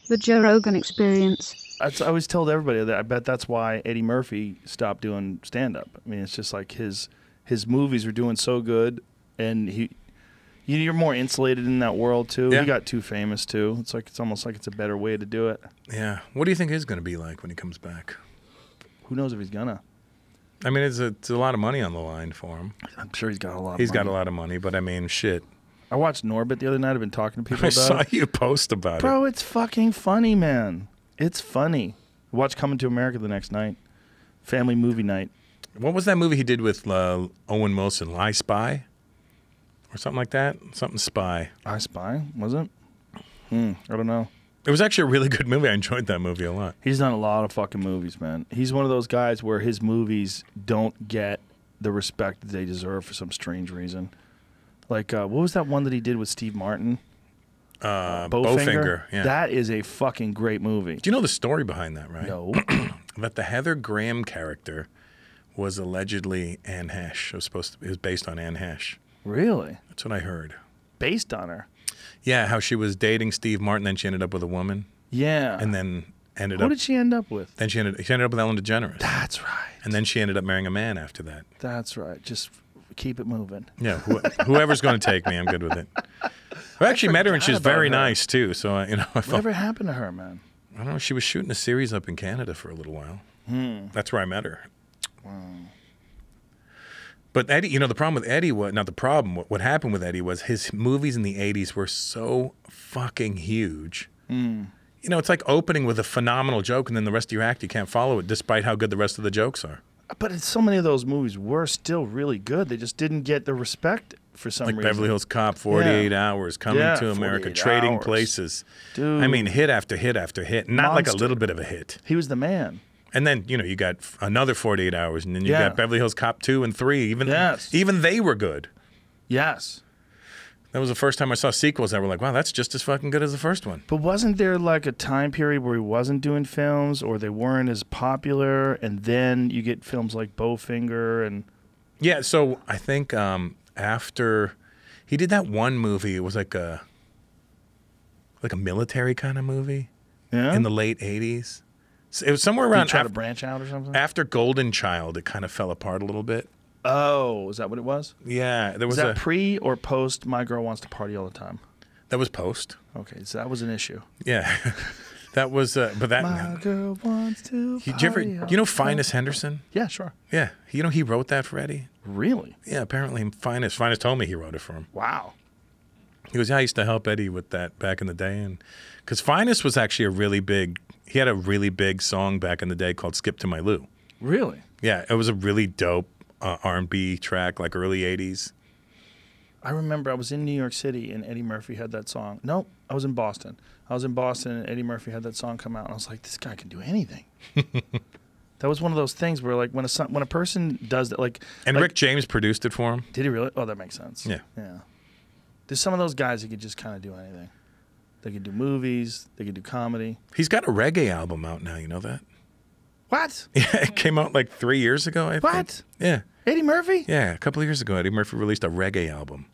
The Joe Rogan Experience. I always told everybody that I bet that's why Eddie Murphy stopped doing stand-up. I mean, it's just like his movies are doing so good, and you're more insulated in that world too. Yeah. He got too famous too. It's almost like it's a better way to do it. Yeah. What do you think he's going to be like when he comes back? Who knows if he's gonna? I mean, it's a lot of money on the line for him. I'm sure he's got a lot. He's got a lot of money, but I mean, shit. I watched Norbit the other night. I've been talking to people I about saw it. you post about it. Bro, it's fucking funny, man. It's funny. Watch Coming to America the next night. Family movie night. What was that movie he did with Owen Wilson? I Spy? Or something like that? Something Spy. I Spy? Was it? I don't know. It was actually a really good movie. I enjoyed that movie a lot. He's done a lot of fucking movies, man. He's one of those guys where his movies don't get the respect that they deserve for some strange reason. Like, what was that one that he did with Steve Martin? Bowfinger. Yeah. That is a fucking great movie. Do you know the story behind that, right? No. That the Heather Graham character was allegedly Anne Hesh. It was based on Anne Hesh. Really? That's what I heard. Based on her? Yeah, how she was dating Steve Martin, then she ended up with a woman. Yeah. And then ended Who up... did she end up with? Then she ended up with Ellen DeGeneres. That's right. And then she ended up marrying a man after that. That's right. Just keep it moving. Yeah, whoever's going to take me, I'm good with it. I actually met her, and she's very her. nice, too. So, I felt... Whatever happened to her, man? I don't know. She was shooting a series up in Canada for a little while. That's where I met her. Wow. But Eddie, the problem with Eddie was, not the problem, what happened with Eddie was his movies in the 80s were so fucking huge. It's like opening with a phenomenal joke, and then the rest of your act, you can't follow it, despite how good the rest of the jokes are. But so many of those movies were still really good. They just didn't get the respect for some reason. Like Beverly Hills Cop, 48 Hours, Coming to America, 48 Trading Hours. Places. Dude. I mean, hit after hit after hit. Not like a Monster. little bit of a hit. He was the man. And then, you got another 48 Hours, and then you got Beverly Hills Cop 2 and 3. Even they were good. Yes. That was the first time I saw sequels that were like, wow, that's just as fucking good as the first one. But wasn't there like a time period where he wasn't doing films or they weren't as popular, and then you get films like Bowfinger and... Yeah, so I think after he did that one movie, it was like a military kind of movie in the late 80s. It was somewhere around... Did he try to branch out or something? After Golden Child, it kind of fell apart a little bit. Oh, is that what it was? Yeah, there was Is that pre or post My Girl Wants to Party All the Time? That was post. Okay, so that was an issue. Yeah, that was. But that. My girl wants to Did you ever? You know Finest Henderson? Yeah, sure. Yeah, he wrote that for Eddie. Really? Yeah, apparently Finest told me he wrote it for him. Wow. He goes, yeah, I used to help Eddie with that back in the day, and because Finest was actually a really big. He had a really big song back in the day called "Skip to My Lou." Really? Yeah, it was a really dope R&B track, like early '80s. I remember I was in New York City and Eddie Murphy had that song. Nope, I was in Boston. I was in Boston and Eddie Murphy had that song come out, and I was like, this guy can do anything. That was one of those things where, like, when a person does that, and Rick James produced it for him. Did he really? Oh, that makes sense. Yeah. Yeah. There's some of those guys that could just kind of do anything. They could do movies. They could do comedy. He's got a reggae album out now. You know that? What? Yeah, it came out like 3 years ago, I think. What? Yeah. Eddie Murphy? Yeah, a couple of years ago, Eddie Murphy released a reggae album.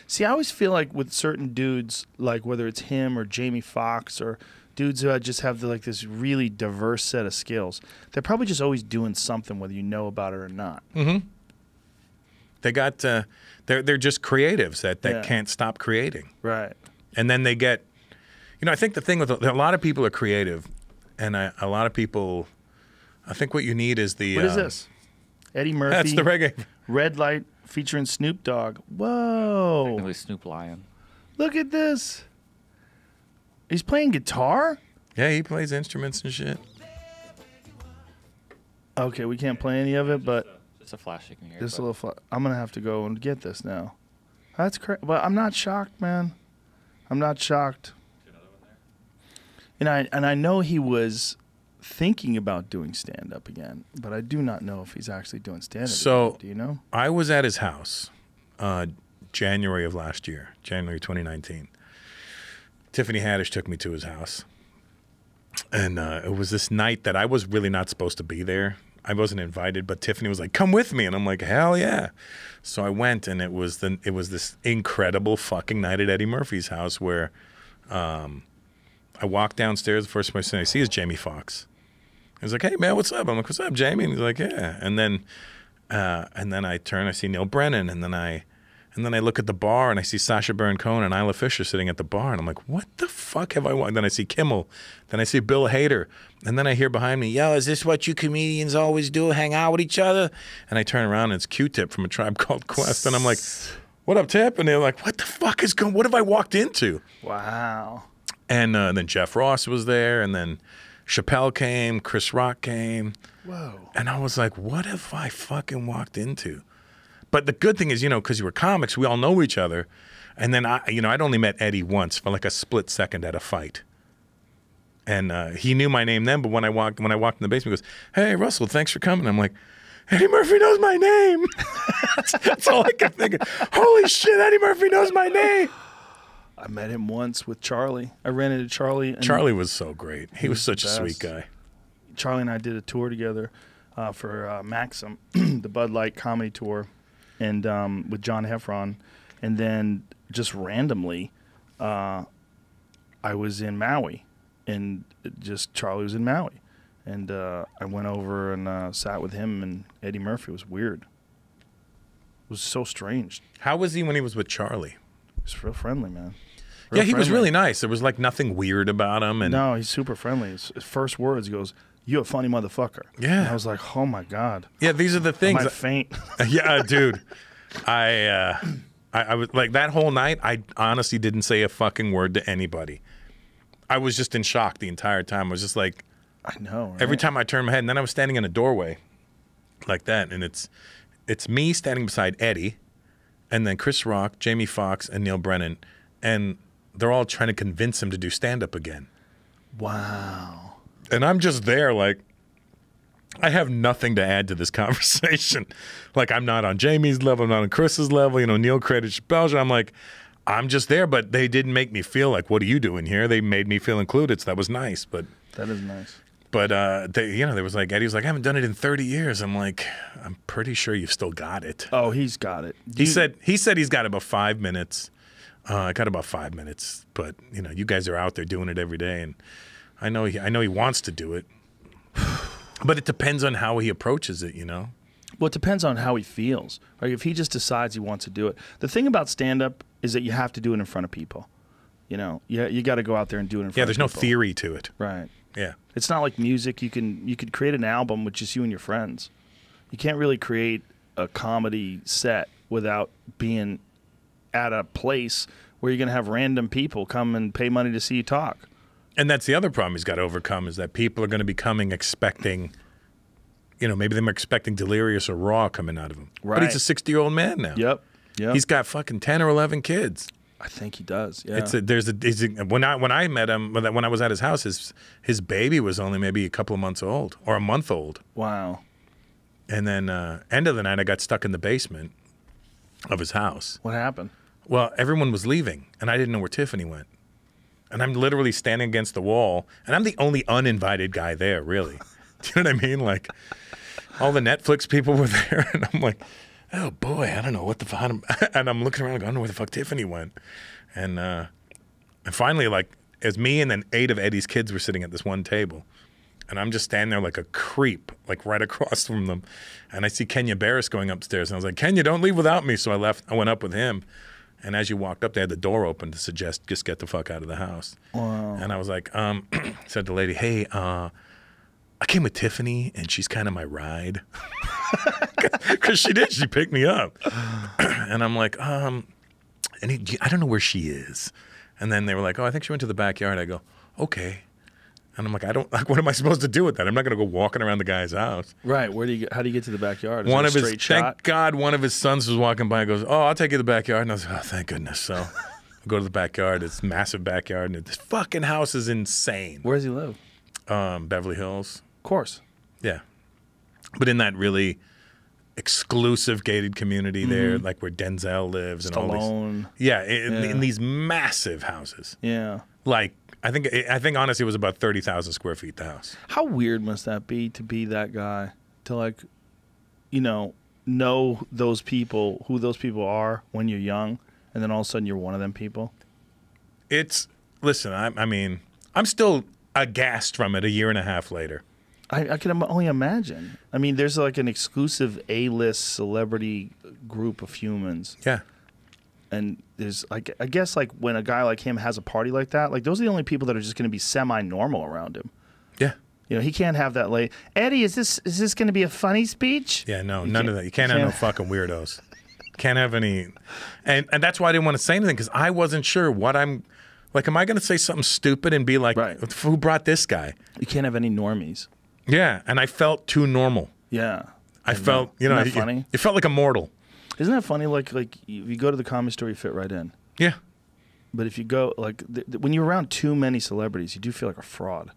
See, I always feel like with certain dudes, like whether it's him or Jamie Foxx or dudes who just have this really diverse set of skills, they're probably just always doing something, whether you know about it or not. Mm-hmm. They got, they're just creatives that can't stop creating. Right. And then they get, I think the thing with a lot of people are creative, and a lot of people, I think what you need is the... What is this? Eddie Murphy. That's the reggae. Red Light featuring Snoop Dogg. Whoa. Technically Snoop Lion. Look at this. He's playing guitar? Yeah, he plays instruments and shit. Okay, we can't play any of it, but... Just a flash you can hear. Just a little I'm going to have to go and get this now. That's crazy. But I'm not shocked, man. I'm not shocked. And I know he was thinking about doing stand-up again, but I do not know if he's actually doing stand-up again. Do you know? I was at his house January of last year, January 2019. Tiffany Haddish took me to his house. And it was this night that I was really not supposed to be there. I wasn't invited, but Tiffany was like, come with me. And I'm like, hell yeah. So I went, and it was this incredible fucking night at Eddie Murphy's house where I I walk downstairs. The first person I see is Jamie Foxx. He's like, "Hey man, what's up?" I'm like, "What's up, Jamie?" And he's like, "Yeah." And then I turn, I see Neil Brennan, and then I look at the bar and I see Sacha Baron Cohen and Isla Fisher sitting at the bar, and I'm like, "What the fuck have I watched?" Then I see Kimmel, then I see Bill Hader, and then I hear behind me, "Yo, is this what you comedians always do? Hang out with each other?" And I turn around and it's Q-Tip from A Tribe Called Quest, and I'm like, "What up, Tip?" And they're like, "What the fuck is going? What have I walked into?" Wow. And then Jeff Ross was there, and then Chappelle came, Chris Rock came. Whoa. And I was like, what have I fucking walked into? But the good thing is, because you were comics, we all know each other. And then I'd only met Eddie once for like a split second at a fight. And he knew my name then, but when I walked in the basement, he goes, "Hey, Russell, thanks for coming." I'm like, Eddie Murphy knows my name. That's all I kept thinking. Holy shit, Eddie Murphy knows my name. I met him once with Charlie. I ran into Charlie. Charlie was so great. He was such a sweet guy. Charlie and I did a tour together for Maxim, the Bud Light comedy tour, and with John Heffron. And then just randomly, I was in Maui, and just Charlie was in Maui. And I went over and sat with him and Eddie Murphy. It was weird. It was so strange. How was he when he was with Charlie? He was real friendly, man. Yeah, he was really nice. There was like nothing weird about him. And no, he's super friendly. His first words, he goes, "You a funny motherfucker." Yeah. And I was like, oh my God. Yeah, these are the things. I might faint. Yeah, dude. I was like, that whole night, I honestly didn't say a fucking word to anybody. I was just in shock the entire time. I was just like, I know. Right? Every time I turned my head, and then I was standing in a doorway like that, and it's me standing beside Eddie, and then Chris Rock, Jamie Foxx, and Neil Brennan, and they're all trying to convince him to do stand-up again. Wow. And I'm just there like, I have nothing to add to this conversation. Like, I'm not on Jamie's level, I'm not on Chris's level. Neil created Chappelle. I'm like, I'm just there, but they didn't make me feel like, what are you doing here? They made me feel included, so that was nice. But that is nice. But there was like, Eddie was like, I haven't done it in 30 years. I'm like, I'm pretty sure you've still got it. Oh, he's got it. He said he's got about 5 minutes. I got about 5 minutes, but you guys are out there doing it every day, and I know he wants to do it, but it depends on how he approaches it. Well, it depends on how he feels. Like, if he just decides he wants to do it. The thing about stand-up is that you have to do it in front of people. You got to go out there and do it in front of people. Yeah, there's no theory to it. Right. Yeah. It's not like music. You could create an album with just you and your friends. You can't really create a comedy set without being at a place where you're going to have random people come and pay money to see you talk. And that's the other problem he's got to overcome, is that people are going to be coming expecting, maybe they're expecting Delirious or Raw coming out of him. Right. But he's a 60-year-old man now. Yep. He's got fucking 10 or 11 kids. I think he does. Yeah. When I met him, when I was at his house, his baby was only maybe a couple of months old or a month old. Wow. And then end of the night, I got stuck in the basement of his house. What happened? Well, everyone was leaving, and I didn't know where Tiffany went. And I'm literally standing against the wall, and I'm the only uninvited guy there, really. Do you know what I mean? Like, all the Netflix people were there, and I'm like, oh boy, I don't know what the fuck. And I'm looking around, going, I don't know where the fuck Tiffany went. And finally, like, as me and then 8 of Eddie's kids were sitting at this one table, and I'm just standing there like a creep, like right across from them. And I see Kenya Barris going upstairs, and I was like, Kenya, don't leave without me. So I went up with him. And as you walked up, they had the door open to suggest just get the fuck out of the house. Wow. And I was like, said to the lady, hey, I came with Tiffany, and she's kind of my ride. Because she did. She picked me up. And I'm like, I don't know where she is. And then they were like, oh, I think she went to the backyard. I go, okay. And I'm like, what am I supposed to do with that? I'm not going to go walking around the guy's house. Right. How do you get to the backyard? Is it a straight shot? Thank God one of his sons was walking by and goes, oh, I'll take you to the backyard. And I was like, oh, thank goodness. So I go to the backyard. It's a massive backyard. And this fucking house is insane. Where does he live? Beverly Hills. Of course. Yeah. But in that really exclusive gated community there, like where Denzel lives. Stallone. And all these. Yeah, in these massive houses. Yeah. Like, I think honestly it was about 30,000 square feet, the house. How weird must that be to be that guy? To like, know those people, who those people are when you're young, and then all of a sudden you're one of them people? Listen, I mean, I'm still aghast from it a year and a half later. I can only imagine. I mean, there's like an exclusive A-list celebrity group of humans. Yeah. And there's like, I guess like when a guy like him has a party like that, like those are the only people that are just going to be semi-normal around him. Yeah. You know, he can't have that late. Eddie, is this going to be a funny speech? Yeah, no, none of that. You can't have no fucking weirdos. Can't have any. And that's why I didn't want to say anything, because I wasn't sure what I'm. Like, am I going to say something stupid and be like, who brought this guy? You can't have any normies. Yeah, and I felt too normal. Yeah. I felt, you know, Isn't that funny? It felt like a mortal. Isn't that funny? Like you go to the Comedy Store, you fit right in. Yeah. But if you go, like, when you're around too many celebrities, you do feel like a fraud.